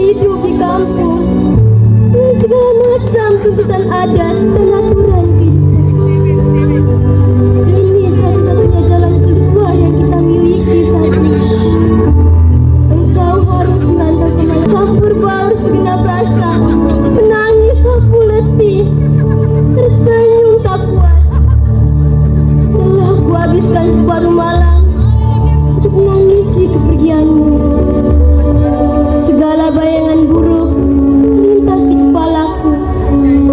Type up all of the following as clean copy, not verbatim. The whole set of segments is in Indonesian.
hidup di kampung dengan segala macam tuntutan adat dan aturan kehidupan. Ini satu-satunya jalan keluar yang kita miliki saat ini. Engkau harus merantau kemana, campur baur segenap rasa, menangis sapu letih, tersenyum tak kuat. Telah kuhabiskan separuh malam untuk menangisi kepergianmu. Segala bayangan buruk melintas di kepalaku.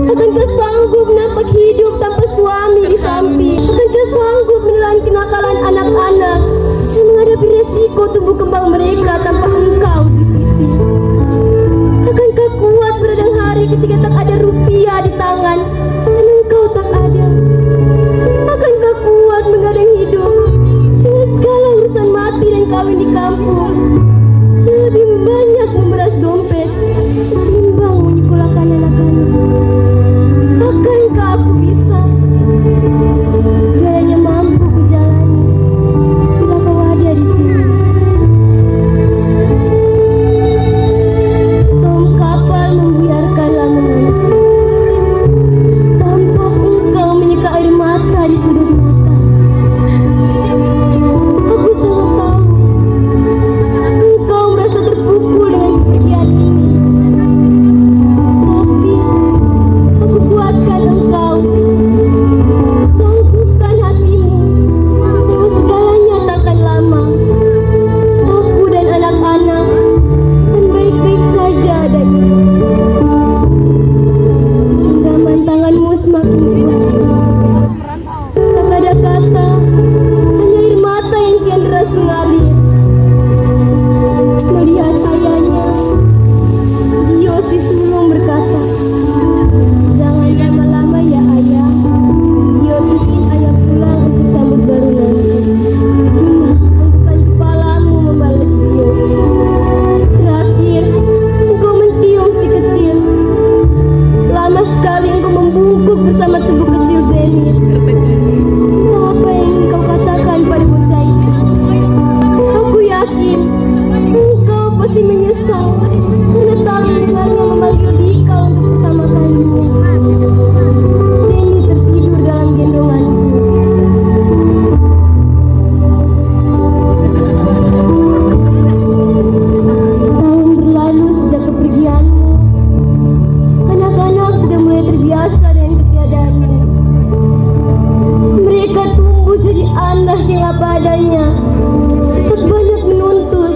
Akankah sanggup nampak hidup tanpa suami di samping? Akankah sanggup menelan kenakalan anak-anak dan menghadapi resiko tumbuh kembang mereka tanpa engkau di sisi? Akankah kuat beradang hari ketika tak ada rupiah di tangan dan engkau tak ada? Akankah kuat menggadang hidup dengan segala urusan mati dan kawin di kampung yang lebih banyak memeras dompet ketimbang menyekolahkan anak-anak? Akankah aku bisa? Segalanya mampu kujalani bila kau ada di sini. Storm kapal membuyarkan lamunanku. Tampak engkau menyeka air mata di sudut mata. Aku sangat tahu engkau merasa terpukul dengan kepergian ini. Tapi aku kuatkan engkau, sanggupkan hatimu bahwa segalanya takkan lama. Aku dan anak-anak akan baik-baik saja adanya. Genggaman tanganmu semakin kuat. Tak ada kata, hanya air mata yang kian deras mengalir. Melihat ayahnya, Dio si sulung berkata, "Jangan lama-lama ya ayah. Dio ingin ayah pulang untuk sambut baru nanti. Cuma anggukan kepalamu membalas Dio. Terakhir, engkau mencium si kecil. Lama sekali engkau membungkuk bersama tubuh kecil Zenith. Entah apa yang ingin kau katakan pada bocah itu. Aku yakin engkau pasti menyesal karena tak mendengarnya memanggil Dika untuk pertama kalinya. Zeni tertidur dalam gendonganku. Tahun berlalu sejak kepergianmu. Anak-anak sudah mulai terbiasa dengan ketiadaanmu. Mereka tumbuh jadi anak yang apa adanya. Tak banyak menuntut,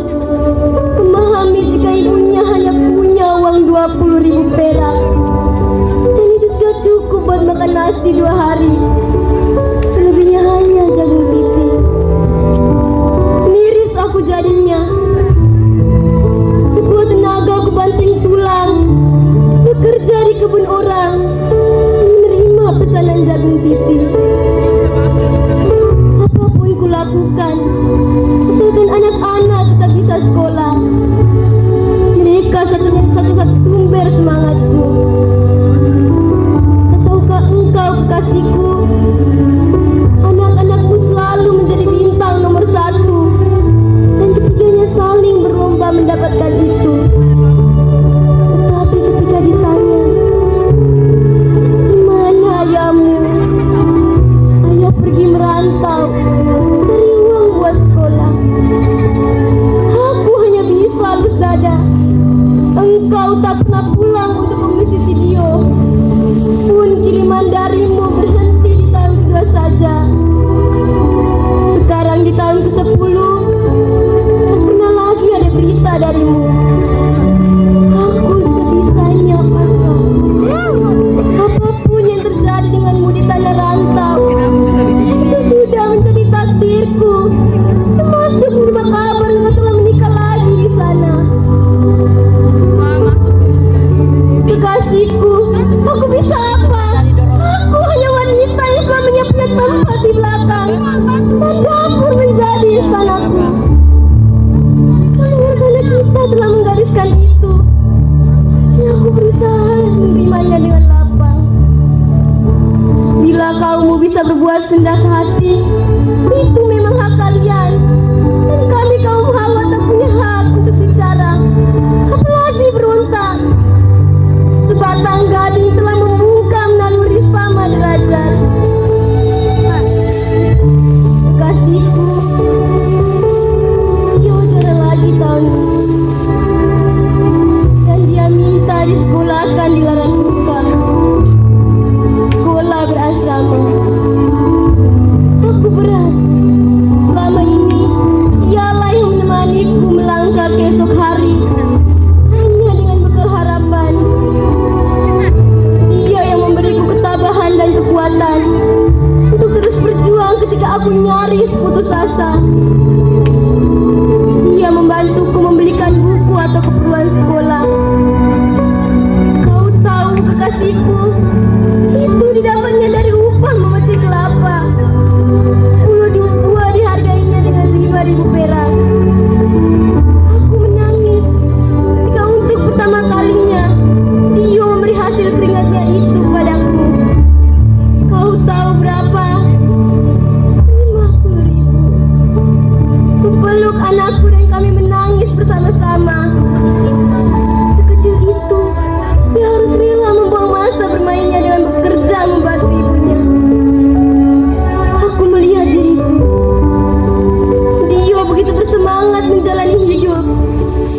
memahami jika ibunya hanya punya uang 20.000 perak dan itu sudah cukup buat makan nasi 2 hari. Selebihnya hanya jagung pipih. Miris aku jadinya. Sekuat tenaga aku banting tulang, bekerja di kebun orang, menerima pesanan jagung pipih. Apapun kulakukan, asalkan anak-anak tetap bisa sekolah. Mereka satu-satu sumber semangatku. Tak tahukah engkau kekasihku, anak-anakmu selalu menjadi bintang nomor 1 dan ketiganya saling berlomba mendapatkan itu. Tetapi ketika ditanya, "Di mana ayahmu?" Ayah pergi merantau, cari uang buat sekolah. Aku hanya bisa halus dada. Engkau tak pernah pulang untuk mengusir Dio. Pun kiriman darimu berhenti di tahun kedua saja. Sekarang di tahun ke-10, tak pernah lagi ada berita darimu. Aku sebisanya pasrah. Apapun yang terjadi denganmu di tanah rantau, itu sudah menjadi takdirku. Termasuk menerima kabar engkau telah menikah lagi di sana. Kekasihku, aku bisa apa? Aku hanya wanita yang selamanya punya tempat di belakang dan dapur menjadi istanaku. Keluarga kita telah menggariskan itu, dan aku berusaha menerimanya dengan lapang. Bila kamu bisa berbuat sendak hati, itu memang hak kalian. Dan kami kaum Hawa tak punya hak untuk bicara, apalagi berunding. aku nyaris putus asa. Dia membantuku membelikan buku atau keperluan sekolah. Kau tahu kekasihku, itu didapatnya dari upah memetik kelapa. 10 buah dihargainya dengan 5.000 perak. Aku menangis ketika untuk pertama kalinya Dio memberi hasil keringatnya itu padaku. Kau tahu berapa? 50.000. Kupeluk anakku dan kami menangis bersama-sama. Sekecil itu, dia harus rela membuang masa bermainnya dengan bekerja membantu ibunya. Aku melihat diriku. Dio begitu bersemangat menjalani hidup.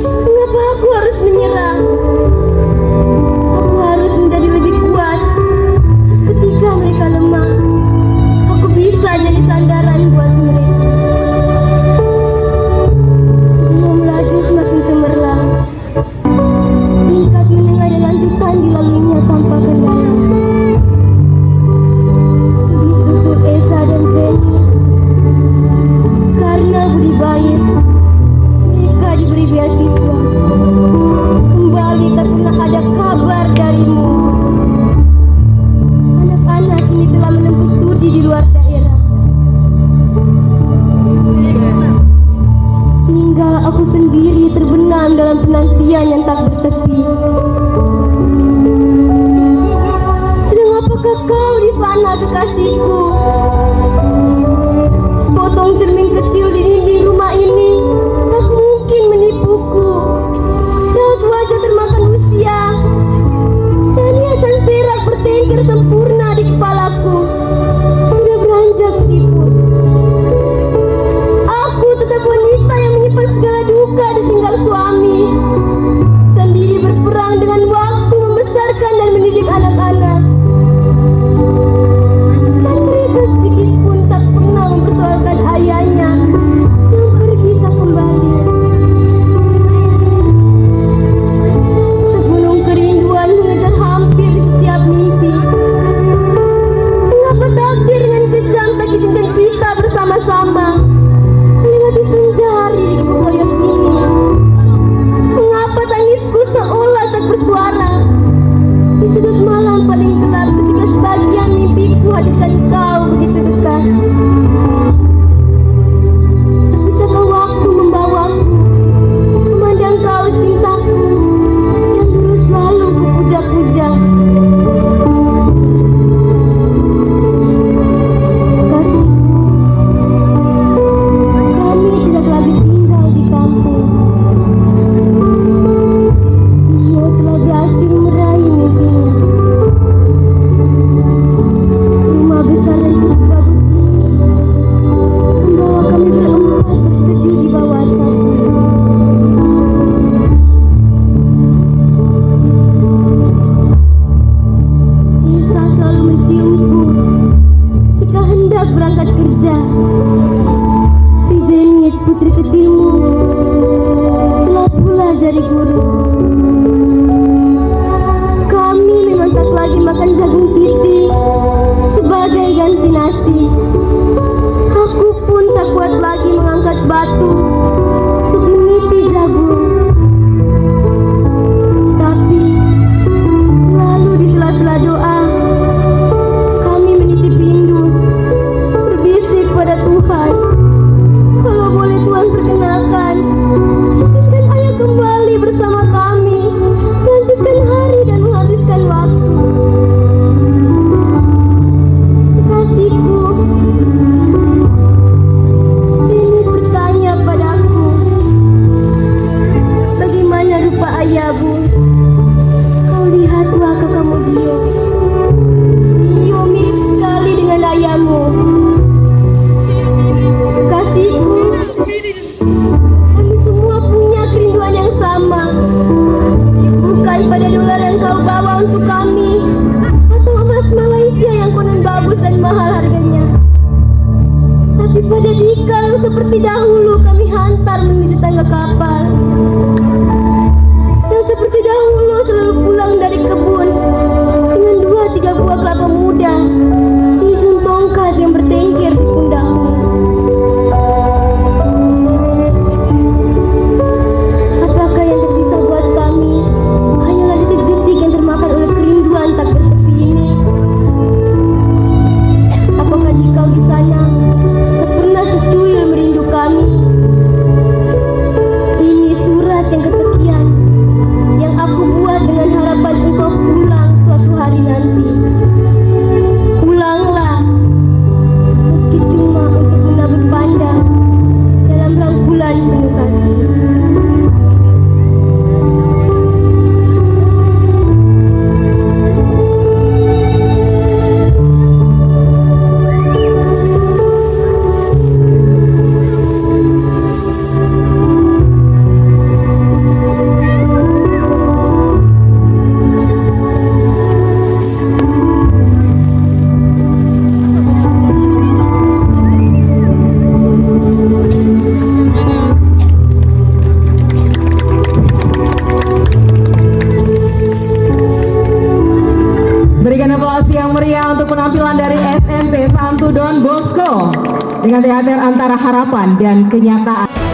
Mengapa aku harus menyerah? Aku harus menjadi lebih kuat. Ketika mereka lemah, aku bisa jadi sandaran buat mereka. Dio melaju semakin cemerlang. Tingkat menengah dan lanjutan dilaluinya tanpa kendala. Disusul Esa dan Zeni. Karena budi baik, mereka diberi beasiswa. Kembali tak pernah ada kabar darimu. Anak-anak ini telah menempuh studi di luar daerah. Tinggal aku sendiri terbenam dalam penantian yang tak bertepi. Sedang apakah kau di sana, kekasihku? Sepotong cermin kecil di dinding rumah ini tak mungkin menipuku. Raut wajah termakan usia dan hiasan perak bertengger sempurna di kepalaku sudah beranjak keriput. Aku tetap wanita yang menyimpan segala duka ditinggal suami, sendiri berperang dengan waktu membesarkan dan mendidik anak-anak. Dan mereka sedikit pun tak pernah mempersoalkan ayahnya yang pergi tak kembali. Segunung kerinduan mengejar hampir di setiap mimpi. Mengapa takdir dengan kejam tak izinkan kita bersama-sama melewati senja hari di Gubuk Hoyok ini? Mengapa tangisku seolah tak bersuara di sudut malam paling gelap ketika sebagian mimpiku hadirkan kau begitu dekat? Tak bisakah waktu membawaku memandang kau cintaku yang dulu selalu kupuja-puja? Kasihku, kami tidak lagi tinggal di kampung. Dia telah berhasil meraih mimpinya. Rumah besar dan cukup bagus ini membawa kami berempat berteduh di bawah atapnya. Esa selalu menciumku ketika hendak berangkat kerja. Si Zenit, putri kecilmu, telah pula jadi guru. Kami memang tak lagi makan jagung piti sebagai ganti nasi. Aku pun tak kuat lagi mengangkat batu untuk meniti jagung. Tapi selalu di sela-sela doa, kami menitip rindu, berbisik pada Tuhan. Kalau boleh Tuhan perkenalkan, izinkan ayah kembali bersama kami, melanjutkan hari dan menghabiskan waktu. Kekasihku, Sini bertanya padaku, bagaimana rupa ayahmu? Kau lihat wajah kamu Dio. Dio mirip sekali dengan ayahmu. Kekasihku, kami semua punya kerinduan yang sama. Bukan pada dolar yang kau bawa untuk kami, atau emas Malaysia yang konon bagus dan mahal harganya, tapi pada bikal yang seperti dahulu kami hantar menuju tangga kapal, yang seperti dahulu selalu pulang dari kebun dengan 2-3 buah kelapa muda di ujung tongkat yang bertengger di pundakmu. penampilan dari SMP Santo Don Bosco dengan teater antara harapan dan kenyataan.